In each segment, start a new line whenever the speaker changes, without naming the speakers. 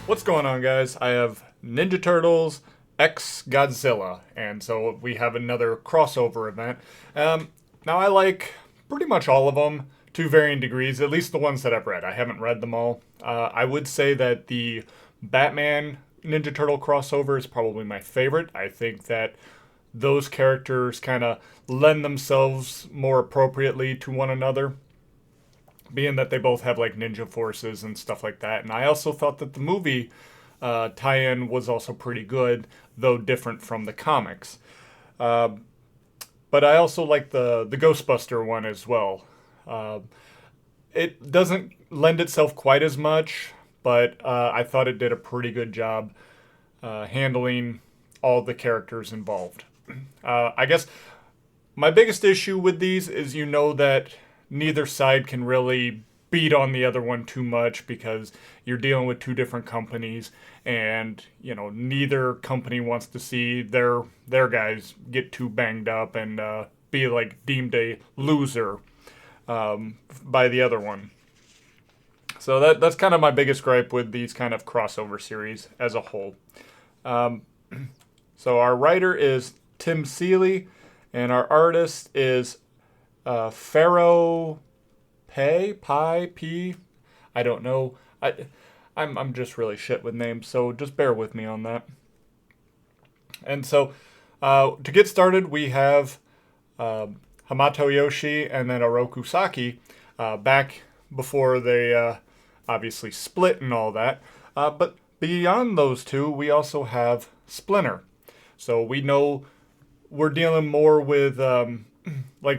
What's going on, guys? I have Ninja Turtles X Godzilla, and so we have another crossover event. Now, I like pretty much all of them to varying degrees, at least the ones that I've read. I haven't read them all. I would say that the Batman Ninja Turtle crossover is probably my favorite. I think that those characters kind of lend themselves more appropriately to one another, being that they both have like ninja forces and stuff like that. And I also thought that the movie tie-in was also pretty good, though different from the comics. Uh, but I also like the Ghostbuster one as well. Uh, it doesn't lend itself quite as much, but I thought it did a pretty good job handling all the characters involved. I guess my biggest issue with these is that neither side can really beat on the other one too much because you're dealing with two different companies, and neither company wants to see their guys get too banged up and be like deemed a loser by the other one. So that's kind of my biggest gripe with these kind of crossover series as a whole. Um, so our writer is Tim Seeley, and our artist is Pharaoh P. I don't know. I'm just really shit with names, so just bear with me on that. And so, to get started, we have Hamato Yoshi and then Oroku Saki back before they obviously split and all that. But beyond those two, we also have Splinter. So we know we're dealing more with like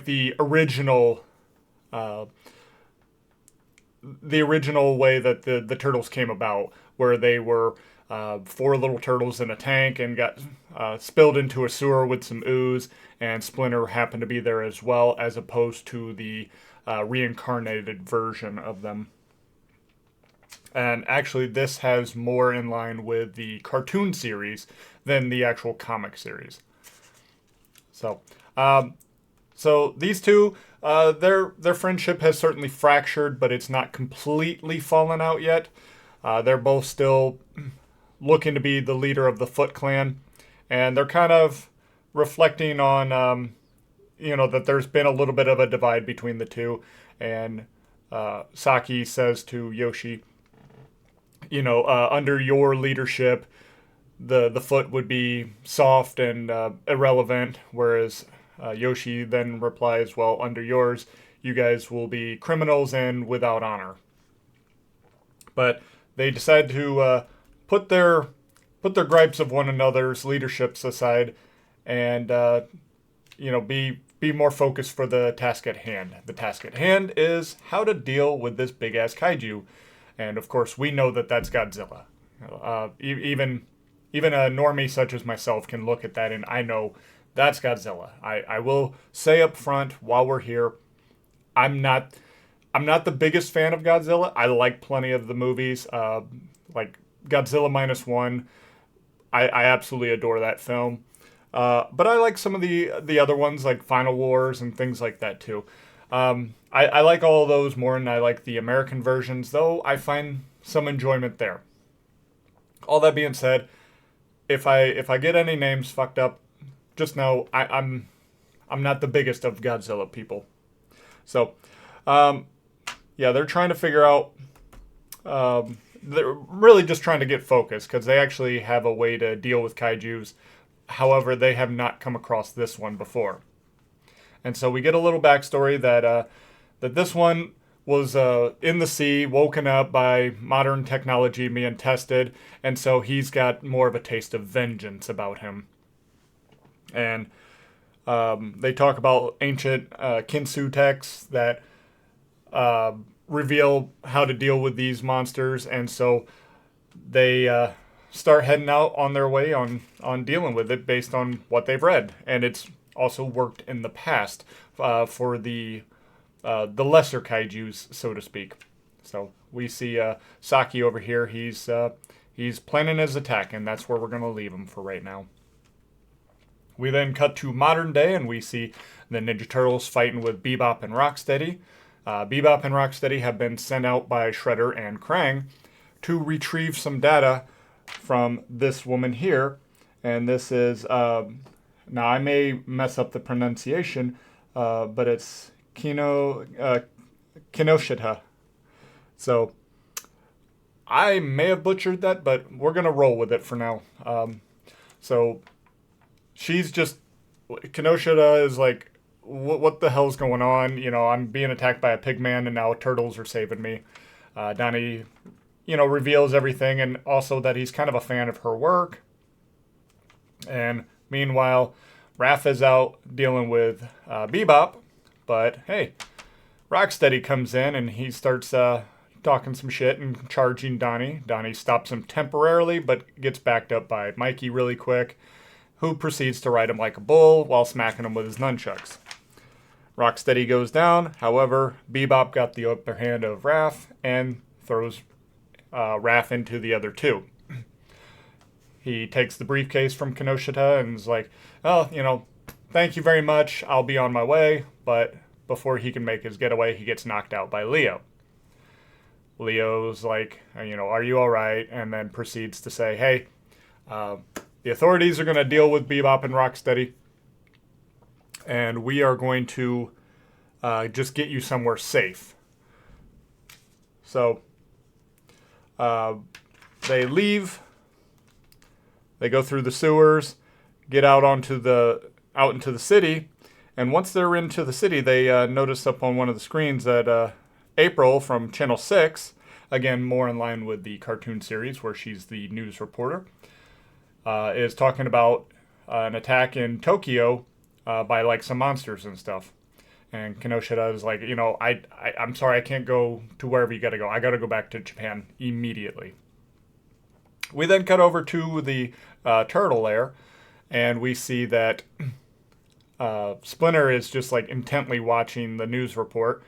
uh, the original way that the turtles came about, where they were four little turtles in a tank and got spilled into a sewer with some ooze, and Splinter happened to be there as well, as opposed to the reincarnated version of them. And actually, this has more in line with the cartoon series than the actual comic series. So, so these two, their friendship has certainly fractured, but it's not completely fallen out yet. They're both still looking to be the leader of the Foot Clan, and they're kind of reflecting on, that there's been a little bit of a divide between the two. And Saki says to Yoshi, under your leadership, the Foot would be soft and irrelevant, whereas Yoshi then replies, well, under yours, you guys will be criminals and without honor. But they decide to put their gripes of one another's leaderships aside, and be more focused for the task at hand. The task at hand is how to deal with this big ass kaiju, and of course we know that that's Godzilla. Even a normie such as myself can look at that and I know that's Godzilla. I will say up front while we're here, I'm not the biggest fan of Godzilla. I like plenty of the movies, like Godzilla Minus One. I absolutely adore that film. But I like some of the other ones like Final Wars and things like that too. I like all of those more than I like the American versions, though I find some enjoyment there. All that being said, if I get any names fucked up, just know I'm not the biggest of Godzilla people. So, yeah, they're trying to figure out. They're really just trying to get focused because they actually have a way to deal with kaiju's. However, they have not come across this one before, and so we get a little backstory that this one was in the sea, woken up by modern technology being tested, and so he's got more of a taste of vengeance about him. And they talk about ancient Kinsu texts that reveal how to deal with these monsters, and so they start heading out on their way on dealing with it based on what they've read, and it's also worked in the past for the lesser kaiju's, so to speak. So we see Saki over here. He's planning his attack, and that's where we're going to leave him for right now. We then cut to modern day, and we see the Ninja Turtles fighting with Bebop and Rocksteady. Bebop and Rocksteady have been sent out by Shredder and Krang to retrieve some data from this woman here. And this is, now I may mess up the pronunciation, but it's Kinoshita. So I may have butchered that, but we're going to roll with it for now. So she's just, Kinoshita is like, what the hell's going on? I'm being attacked by a pig man and now turtles are saving me. Donnie, reveals everything and also that he's kind of a fan of her work. And meanwhile, Raph is out dealing with Bebop. But hey, Rocksteady comes in and he starts talking some shit and charging Donnie. Donnie stops him temporarily, but gets backed up by Mikey really quick, who proceeds to ride him like a bull while smacking him with his nunchucks. Rocksteady goes down. However, Bebop got the upper hand of Raph and throws Raph into the other two. He takes the briefcase from Kinoshita and is like, oh, thank you very much. I'll be on my way. But before he can make his getaway, he gets knocked out by Leo. Leo's like, are you all right? And then proceeds to say, hey, the authorities are going to deal with Bebop and Rocksteady. And we are going to just get you somewhere safe. So they leave. They go through the sewers, get out into the city, and once they're into the city, they notice up on one of the screens that April from Channel 6, again more in line with the cartoon series where she's the news reporter, is talking about an attack in Tokyo by like some monsters and stuff. And Kinoshita is like, I'm sorry, I can't go to wherever you gotta go. I gotta go back to Japan immediately. We then cut over to the turtle lair, and we see that Splinter is just like intently watching the news report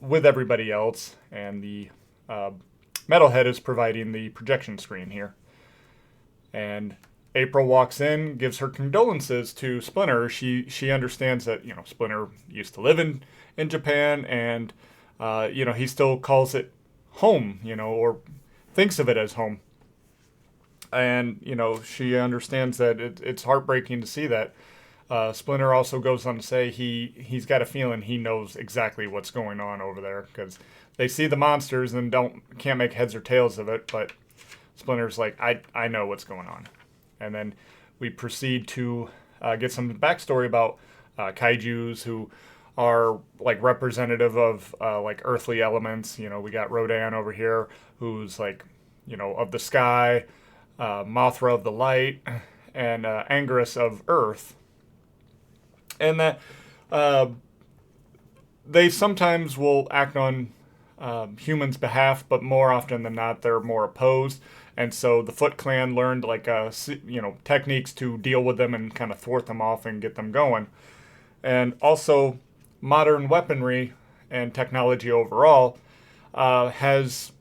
with everybody else, and the Metalhead is providing the projection screen here. And April walks in, gives her condolences to Splinter. She understands that Splinter used to live in Japan, and he still calls it home, or thinks of it as home. And she understands that it's heartbreaking to see that. Splinter also goes on to say he's got a feeling he knows exactly what's going on over there because they see the monsters and can't make heads or tails of it. But Splinter's like, I know what's going on. And then we proceed to get some backstory about kaijus who are like representative of like earthly elements. We got Rodan over here who's like, of the sky, Mothra of the light, and Anguirus of earth. And that they sometimes will act on humans' behalf, but more often than not, they're more opposed. And so the Foot Clan learned techniques to deal with them and kind of thwart them off and get them going. And also, modern weaponry and technology overall has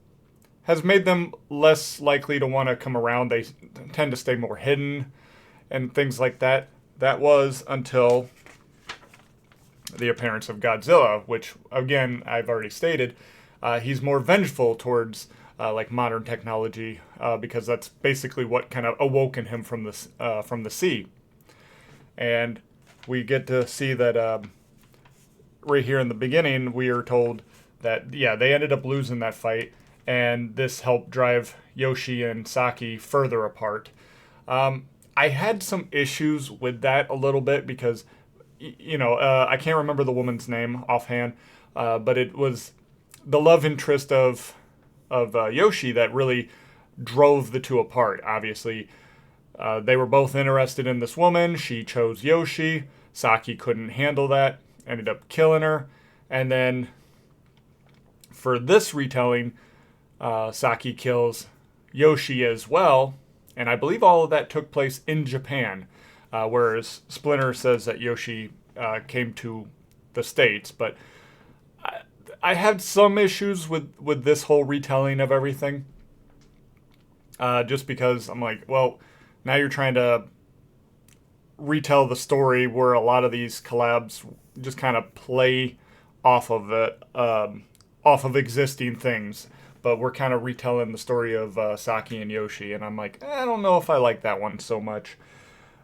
made them less likely to want to come around. They tend to stay more hidden and things like that. That was until the appearance of Godzilla, which, again, I've already stated, he's more vengeful towards modern technology because that's basically what kind of awoken him from the sea. And we get to see that right here in the beginning, we are told that, they ended up losing that fight, and this helped drive Yoshi and Saki further apart. I had some issues with that a little bit because, I can't remember the woman's name offhand, but it was the love interest of Yoshi that really drove the two apart. Obviously, they were both interested in this woman. She chose Yoshi. Saki couldn't handle that, ended up killing her. And then for this retelling, Saki kills Yoshi as well. And I believe all of that took place in Japan, whereas Splinter says that Yoshi came to the States. But I had some issues with this whole retelling of everything. Just because I'm like, well, now you're trying to retell the story where a lot of these collabs just kind of play off of it, off of existing things. but we're kind of retelling the story of Saki and Yoshi, and I'm like, I don't know if I like that one so much.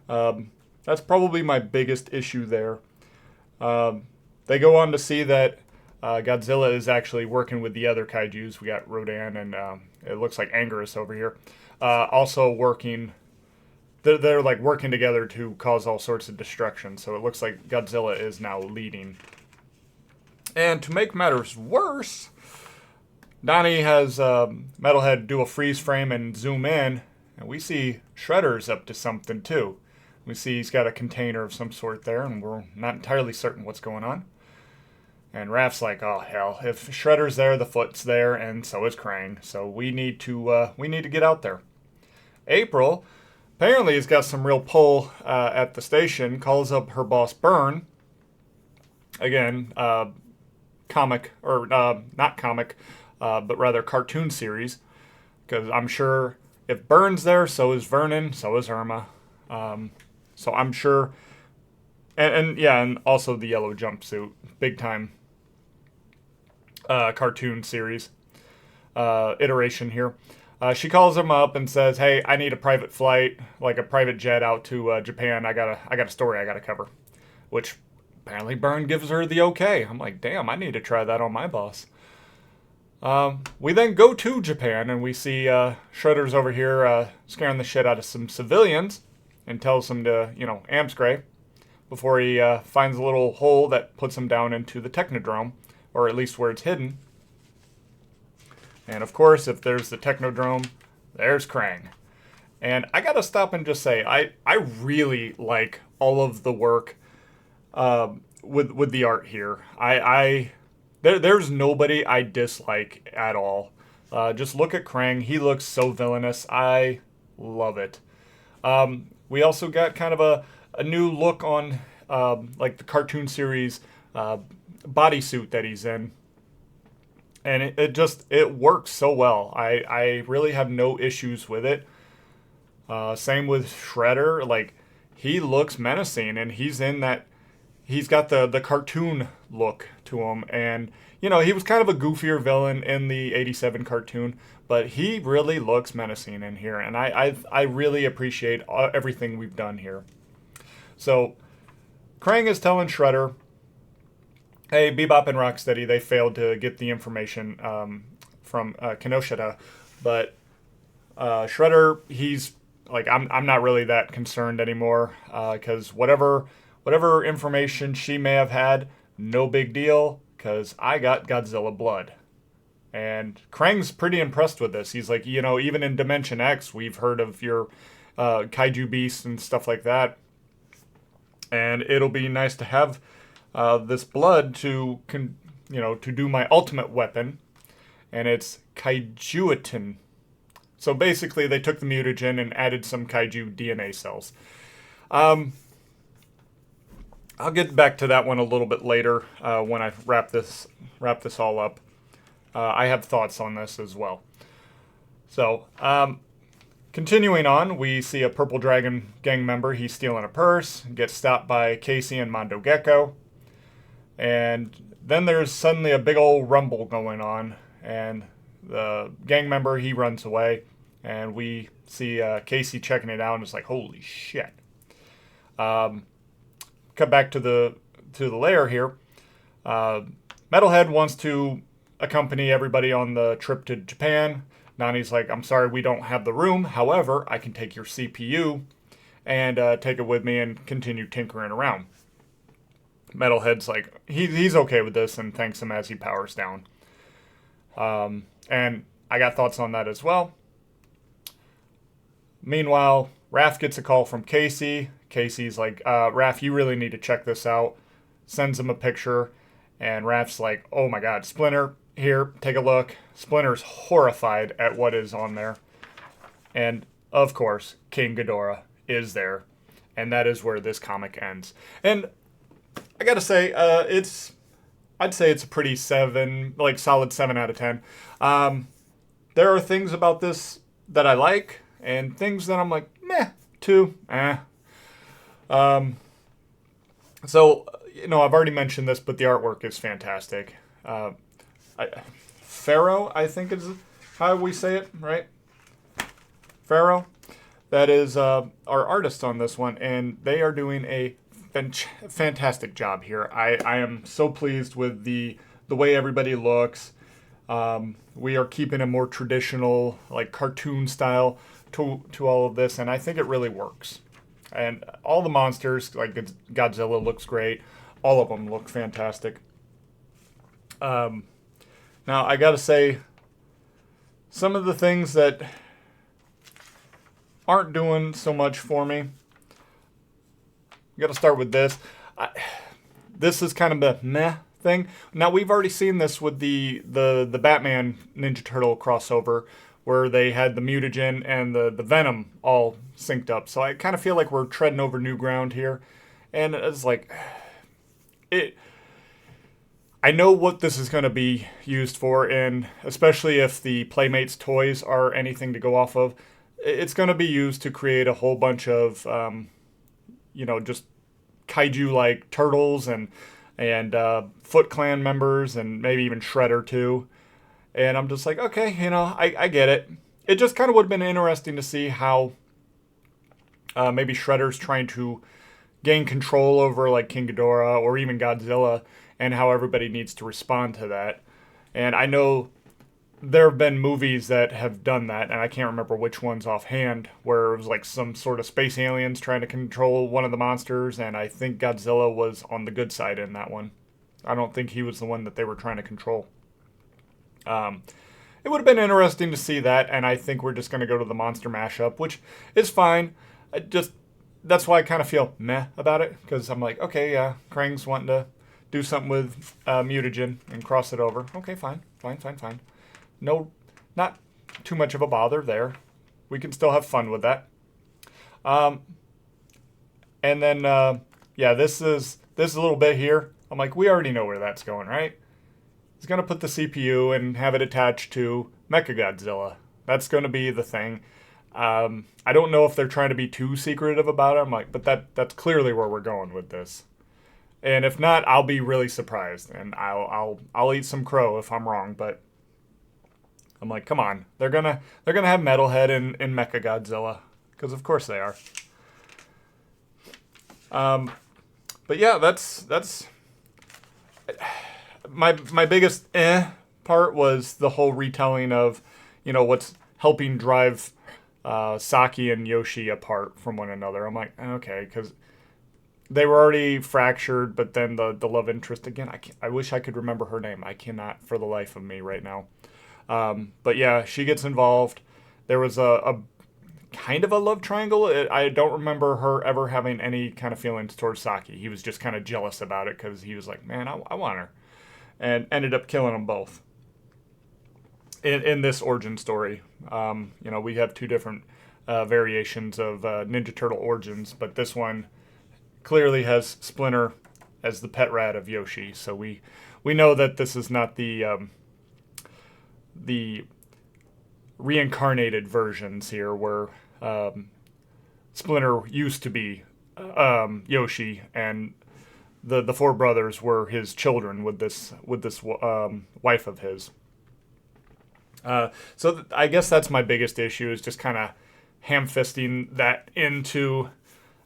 That's probably my biggest issue there. They go on to see that Godzilla is actually working with the other kaijus. We got Rodan and it looks like Anguirus over here. Also working, they're like working together to cause all sorts of destruction. So it looks like Godzilla is now leading. And to make matters worse, Donnie has Metalhead do a freeze frame and zoom in, and we see Shredder's up to something too. We see he's got a container of some sort there, and we're not entirely certain what's going on. And Raph's like, oh hell, if Shredder's there, the Foot's there, and so is Krang. So we need to get out there. April apparently has got some real pull at the station. Calls up her boss Byrne. Again, comic or not comic, but rather cartoon series. Because I'm sure if Byrne's there, so is Vernon, so is Irma. So I'm sure, and yeah, and also the yellow jumpsuit, big time cartoon series iteration here. She calls him up and says, "Hey, I need a private flight, like a private jet out to Japan. I got a story I got to cover," which apparently Byrne gives her the okay. I'm like, damn, I need to try that on my boss. We then go to Japan and we see Shredder's over here scaring the shit out of some civilians and tells them to, amscray before he finds a little hole that puts him down into the Technodrome, or at least where it's hidden. And of course, if there's the Technodrome, there's Krang. And I gotta stop and just say, I really like all of the work with the art here. There's nobody I dislike at all. Just look at Krang. He looks so villainous. I love it. We also got kind of a new look on like the cartoon series bodysuit that he's in. And it works so well. I really have no issues with it. Same with Shredder. Like, he looks menacing, and he's got the cartoon look to him. And, he was kind of a goofier villain in the 87 cartoon, but he really looks menacing in here. And I really appreciate everything we've done here. So, Krang is telling Shredder, hey, Bebop and Rocksteady, they failed to get the information from Kinoshita, but Shredder, he's like, I'm not really that concerned anymore, because whatever information she may have had, no big deal, because I got Godzilla blood. And Krang's pretty impressed with this. He's like, even in Dimension X, we've heard of your kaiju beasts and stuff like that, and it'll be nice to have this blood to do my ultimate weapon, and it's Kaijuitin. So basically, they took the mutagen and added some kaiju DNA cells. I'll get back to that one a little bit later when I wrap this all up. I have thoughts on this as well. So, continuing on, we see a Purple Dragon gang member. He's stealing a purse, gets stopped by Casey and Mondo Gecko. And then there's suddenly a big old rumble going on, and the gang member, he runs away, and we see Casey checking it out, and it's like, holy shit. Cut back to the lair here. Metalhead wants to accompany everybody on the trip to Japan. Nani's like, I'm sorry, we don't have the room. However, I can take your CPU and take it with me and continue tinkering around. Metalhead's like, he's okay with this and thanks him as he powers down. And I got thoughts on that as well. Meanwhile, Raph gets a call from Casey. Casey's like, Raph, you really need to check this out. Sends him a picture, and Raph's like, oh my god, Splinter, here, take a look. Splinter's horrified at what is on there. And, of course, King Ghidorah is there. And that is where this comic ends. And I gotta say, I'd say it's a pretty solid 7 out of 10. There are things about this that I like, and things that I'm like, meh, 2, eh. So, I've already mentioned this, but the artwork is fantastic. Pharaoh, I think how we say it, right? Farrow. That is our artist on this one, and they are doing a fantastic job here. I am so pleased with the way everybody looks. We are keeping a more traditional, like cartoon style to all of this, and I think it really works. And all the monsters, like Godzilla, looks great. All of them look fantastic. Now I gotta say, some of the things that aren't doing so much for me. Got to start with this. This is kind of a meh thing. Now we've already seen this with the Batman Ninja Turtle crossover, where they had the mutagen and the Venom all synced up. So I kind of feel like we're treading over new ground here, and it's like it. I know what this is going to be used for, and especially if the Playmates toys are anything to go off of, it's going to be used to create a whole bunch of, just kaiju-like turtles and Foot Clan members and maybe even Shredder too. And I'm just like, okay, I get it. It just kind of would have been interesting to see how maybe Shredder's trying to gain control over like King Ghidorah or even Godzilla, and how everybody needs to respond to that. And I know there have been movies that have done that, and I can't remember which ones offhand, where it was like some sort of space aliens trying to control one of the monsters, and I think Godzilla was on the good side in that one. I don't think he was the one that they were trying to control. It would have been interesting to see that, and I think we're just going to go to the monster mashup, which is fine. That's why I kind of feel meh about it, because I'm like, okay, yeah, Krang's wanting to do something with mutagen and cross it over. Okay, fine. No, not too much of a bother there. We can still have fun with that. And then, this is a little bit here. I'm like, we already know where that's going, right? It's going to put the CPU and have it attached to Mechagodzilla. That's going to be the thing. I don't know if they're trying to be too secretive about it. I'm like, but that's clearly where we're going with this. And if not, I'll be really surprised, and I'll eat some crow if I'm wrong. But I'm like, come on, they're gonna have Metalhead in Mechagodzilla, because of course they are. But yeah, that's my biggest part was the whole retelling of, what's helping drive Saki and Yoshi apart from one another. I'm like, okay, because they were already fractured, but then the love interest again. I wish I could remember her name. I cannot for the life of me right now. But yeah, she gets involved. There was a kind of a love triangle. I don't remember her ever having any kind of feelings towards Saki. He was just kind of jealous about it because he was like, man, I want her. And ended up killing them both. In this origin story, we have two different variations of Ninja Turtle origins, but this one clearly has Splinter as the pet rat of Yoshi. So we know that this is not the reincarnated versions here, where Splinter used to be Yoshi, and the four brothers were his children with this wife of his. So I guess that's my biggest issue, is just kind of ham-fisting that into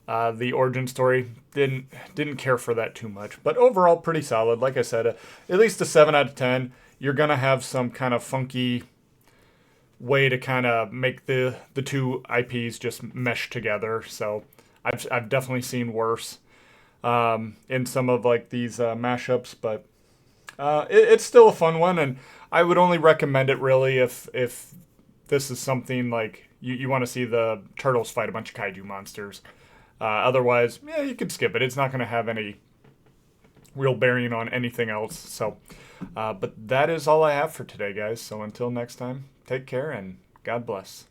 the origin story. Didn't care for that too much, but overall pretty solid. Like I said, at least a 7 out of 10. You're gonna have some kind of funky way to kind of make the two IPs just mesh together. So I've definitely seen worse in some of like these mashups, but it's still a fun one, and I would only recommend it really if this is something like you want to see the turtles fight a bunch of kaiju monsters. Otherwise, yeah, you could skip it. It's not going to have any real bearing on anything else. So, but that is all I have for today, guys. So until next time, take care and God bless.